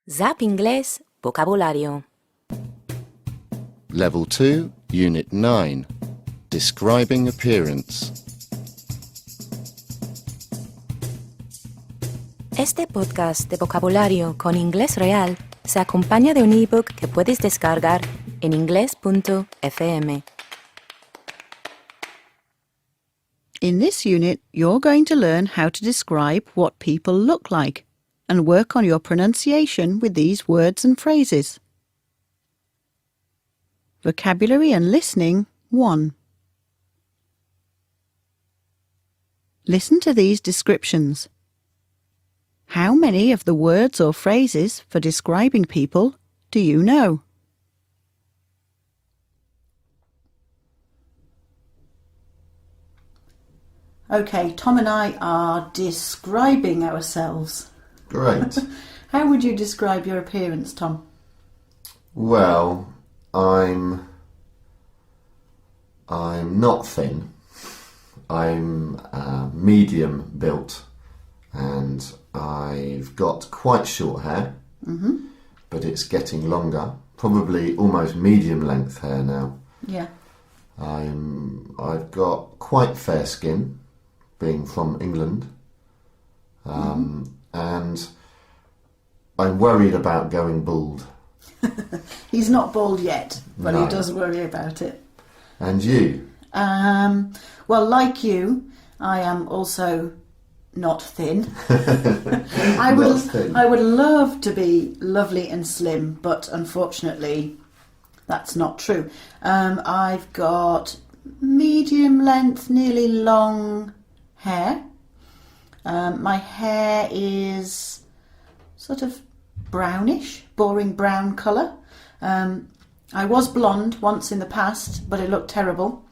Zap Inglés, vocabulario. Level 2, Unit 9. Describing appearance. Este podcast de vocabulario con inglés real se acompaña de un ebook que puedes descargar en ingles.fm. In this unit, you're going to learn how to describe what people look like and work on your pronunciation with these words and phrases. Vocabulary and listening 1. Listen to these descriptions. How many of the words or phrases for describing people do you know? Okay, Tom and I are describing ourselves. Great. How would you describe your appearance, Tom? Well, I'm not thin. I'm medium built, and I've got quite short hair, but it's getting longer. Probably almost medium length hair now. Yeah. I've got quite fair skin, being from England, and I'm worried about going bald. He's not bald yet, but No. he does worry about it. And you? Well, like you, I am also not thin. I would love to be lovely and slim, but unfortunately that's not true. I've got medium length, nearly long hair. My hair is sort of brownish, boring brown colour. I was blonde once in the past, but it looked terrible.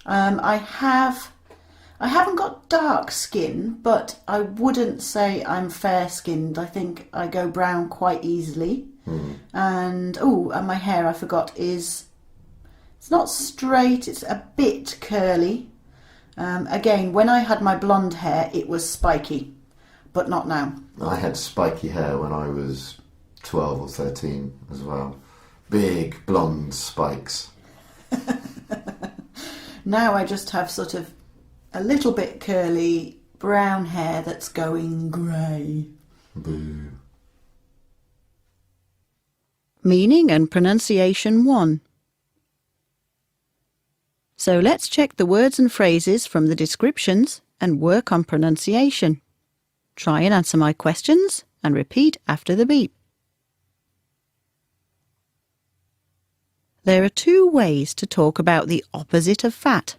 I haven't got dark skin, but I wouldn't say I'm fair-skinned. I think I go brown quite easily. And my hair, I forgot, it's not straight, it's a bit curly. Again, when I had my blonde hair, it was spiky, but not now. I had spiky hair when I was 12 or 13 as well. Big blonde spikes. Now I just have sort of a little bit curly brown hair that's going grey. Boo. Meaning and pronunciation 1. So let's check the words and phrases from the descriptions and work on pronunciation. Try and answer my questions and repeat after the beep. There are 2 ways to talk about the opposite of fat.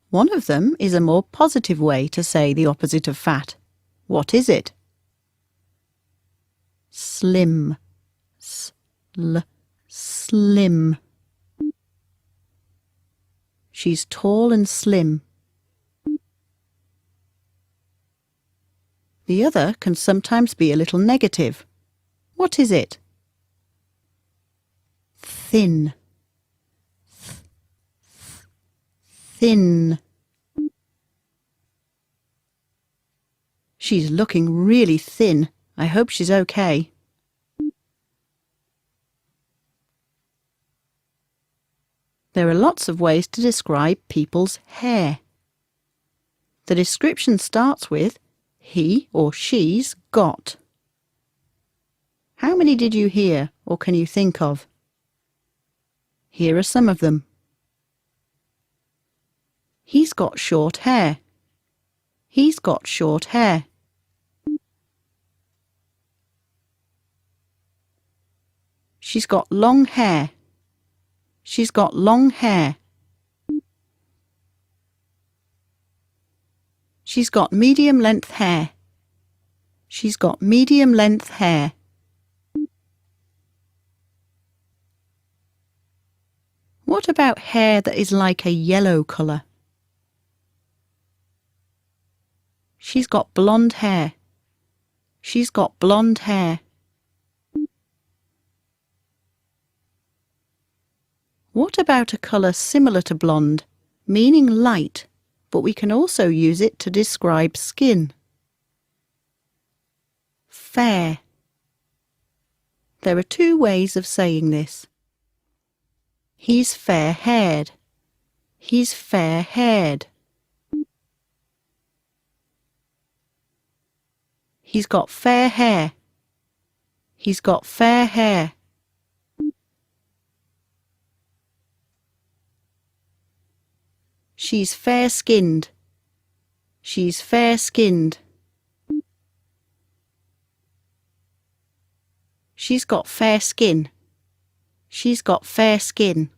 One of them is a more positive way to say the opposite of fat. What is it? Slim. Slim. She's tall and slim. The other can sometimes be a little negative. What is it? Thin. Thin. She's looking really thin. I hope she's okay. There are lots of ways to describe people's hair. The description starts with he or she's got. How many did you hear or can you think of? Here are some of them. He's got short hair. He's got short hair. She's got long hair. She's got long hair. She's got medium length hair. She's got medium length hair. What about hair that is like a yellow colour? She's got blonde hair. She's got blonde hair. What about a colour similar to blonde, meaning light, but we can also use it to describe skin? Fair. There are two ways of saying this. He's fair-haired. He's fair-haired. He's got fair hair. He's got fair hair. She's fair-skinned. She's fair-skinned. She's got fair skin. She's got fair skin.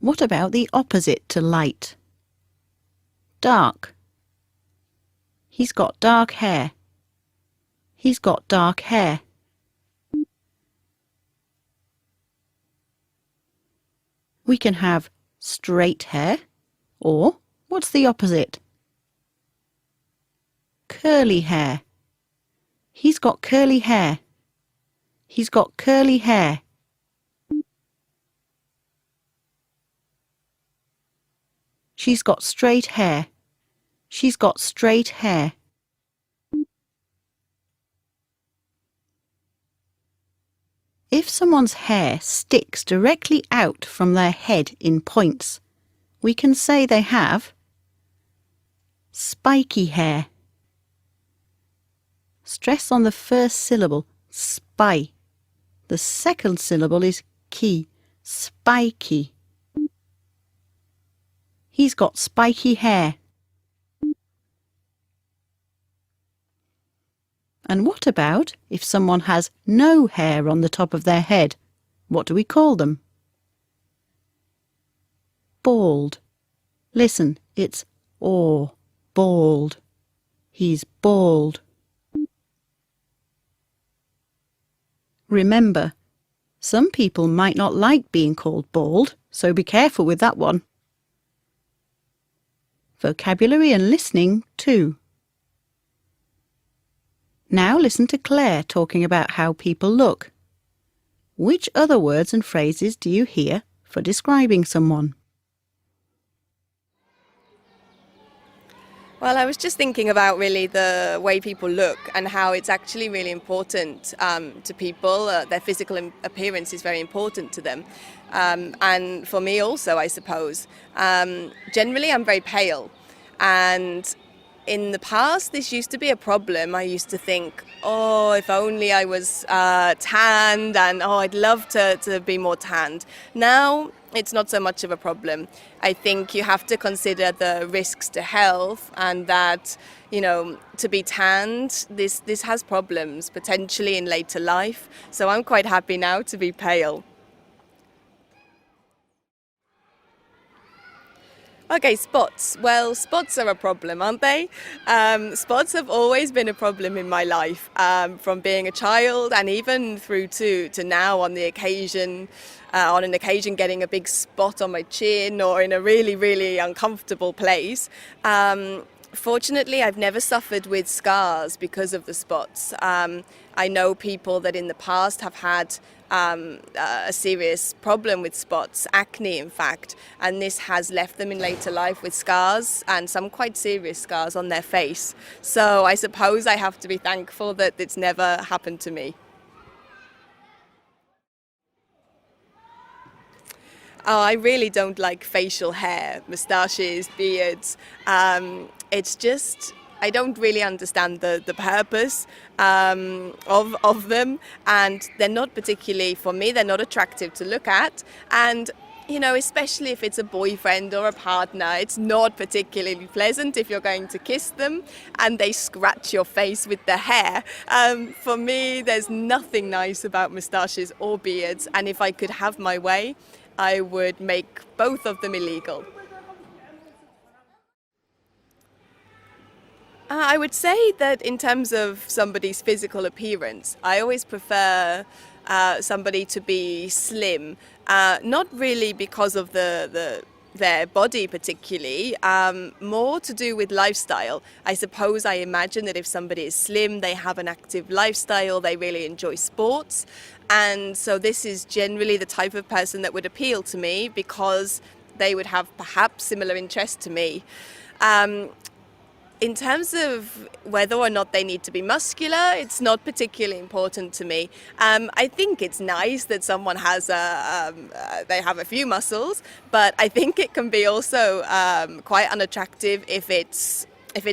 What about the opposite to light? Dark. He's got dark hair. He's got dark hair. We can have straight hair, or what's the opposite? Curly hair. He's got curly hair. He's got curly hair. She's got straight hair. She's got straight hair. If someone's hair sticks directly out from their head in points, we can say they have spiky hair. Stress on the first syllable, spy. The second syllable is key, spiky. He's got spiky hair. And what about if someone has no hair on the top of their head? What do we call them? Bald. Listen, it's bald. He's bald. Remember, some people might not like being called bald, so be careful with that one. Vocabulary and listening too. Now listen to Claire talking about how people look. Which other words and phrases do you hear for describing someone? Well, I was just thinking about really the way people look and how it's actually really important to people. Their physical appearance is very important to them. And for me also, I suppose. Generally, I'm very pale. And in the past, this used to be a problem. I used to think, oh, if only I was tanned, and oh, I'd love to be more tanned. Now, it's not so much of a problem. I think you have to consider the risks to health, and that, you know, to be tanned, this has problems potentially in later life. So I'm quite happy now to be pale. Okay, spots. Well, spots are a problem, aren't they? Spots have always been a problem in my life, from being a child and even through to now on an occasion getting a big spot on my chin or in a really, really uncomfortable place. Fortunately, I've never suffered with scars because of the spots. I know people that in the past have had a serious problem with spots, acne in fact, and this has left them in later life with scars, and some quite serious scars on their face. So I suppose I have to be thankful that it's never happened to me. Oh, I really don't like facial hair, moustaches, beards. It's just, I don't really understand the purpose of them, and they're not particularly, for me, they're not attractive to look at. And, you know, especially if it's a boyfriend or a partner, it's not particularly pleasant if you're going to kiss them and they scratch your face with their hair. For me, there's nothing nice about moustaches or beards, and if I could have my way, I would make both of them illegal. I would say that in terms of somebody's physical appearance, I always prefer somebody to be slim, not really because of their body particularly, more to do with lifestyle. I suppose I imagine that if somebody is slim, they have an active lifestyle, they really enjoy sports, and so this is generally the type of person that would appeal to me because they would have perhaps similar interests to me. In terms of whether or not they need to be muscular, it's not particularly important to me. I think it's nice that someone has they have a few muscles, but I think it can be also quite unattractive if it's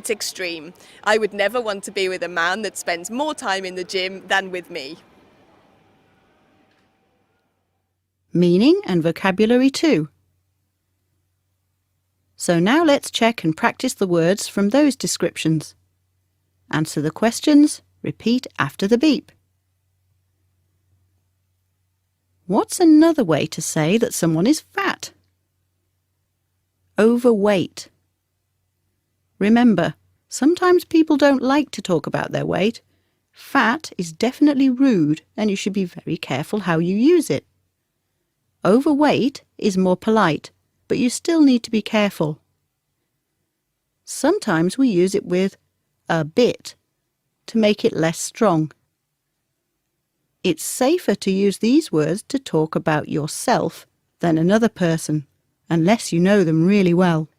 extreme. I would never want to be with a man that spends more time in the gym than with me. Meaning and vocabulary too. So now let's check and practice the words from those descriptions. Answer the questions, repeat after the beep. What's another way to say that someone is fat? Overweight. Remember, sometimes people don't like to talk about their weight. Fat is definitely rude and you should be very careful how you use it. Overweight is more polite, but you still need to be careful. Sometimes we use it with a bit to make it less strong. It's safer to use these words to talk about yourself than another person, unless you know them really well.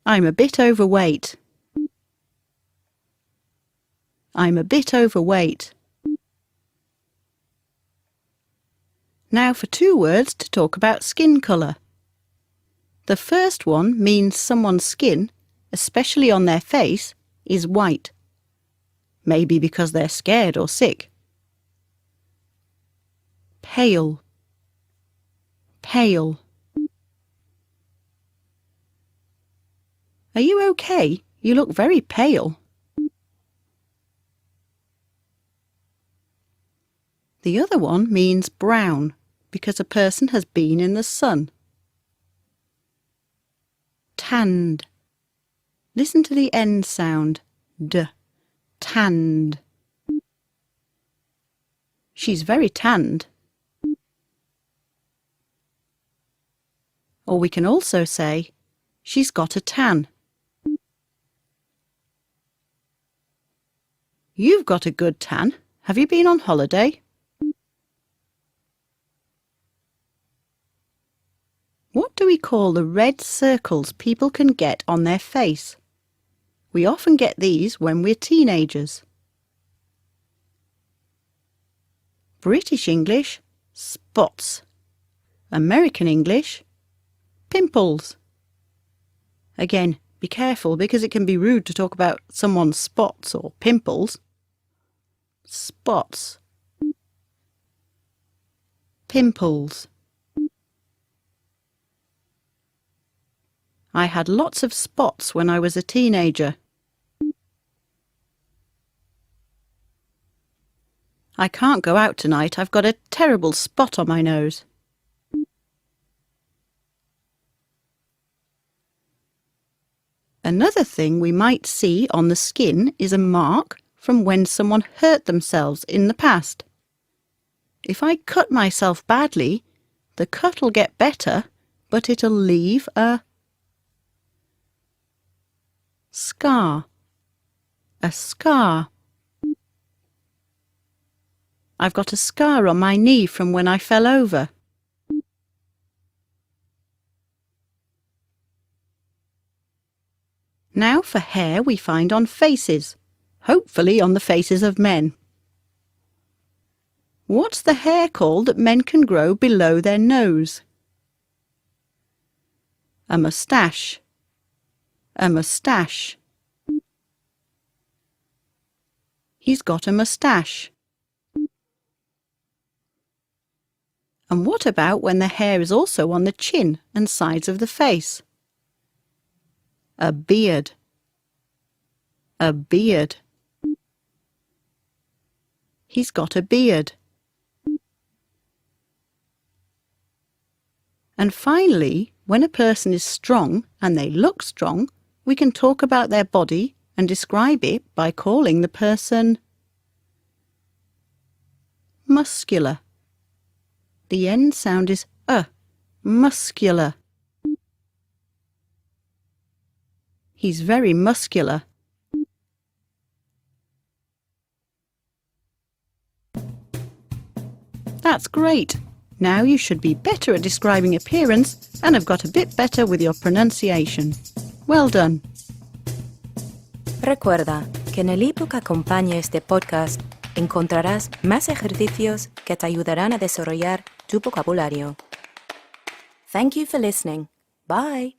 I'm a bit overweight. I'm a bit overweight. Now for two words to talk about skin colour. The first one means someone's skin, especially on their face, is white. Maybe because they're scared or sick. Pale. Pale. Are you okay? You look very pale. The other one means brown, because a person has been in the sun. Tanned. Listen to the end sound. D. Tanned. She's very tanned. Or we can also say, she's got a tan. You've got a good tan. Have you been on holiday? What do we call the red circles people can get on their face? We often get these when we're teenagers. British English, spots. American English, pimples. Again, be careful because it can be rude to talk about someone's spots or pimples. Spots. Pimples. I had lots of spots when I was a teenager. I can't go out tonight. I've got a terrible spot on my nose. Another thing we might see on the skin is a mark from when someone hurt themselves in the past. If I cut myself badly, the cut'll get better, but it'll leave a scar. A scar. I've got a scar on my knee from when I fell over. Now for hair we find on faces, hopefully on the faces of men. What's the hair called that men can grow below their nose? A moustache. A moustache. He's got a moustache. And what about when the hair is also on the chin and sides of the face? A beard. A beard. He's got a beard. And finally, when a person is strong and they look strong, we can talk about their body and describe it by calling the person muscular. The end sound is muscular. He's very muscular. That's great. Now you should be better at describing appearance and have got a bit better with your pronunciation. Well done. Recuerda que en el ebook que acompaña este podcast encontrarás más ejercicios que te ayudarán a desarrollar tu vocabulario. Thank you for listening. Bye.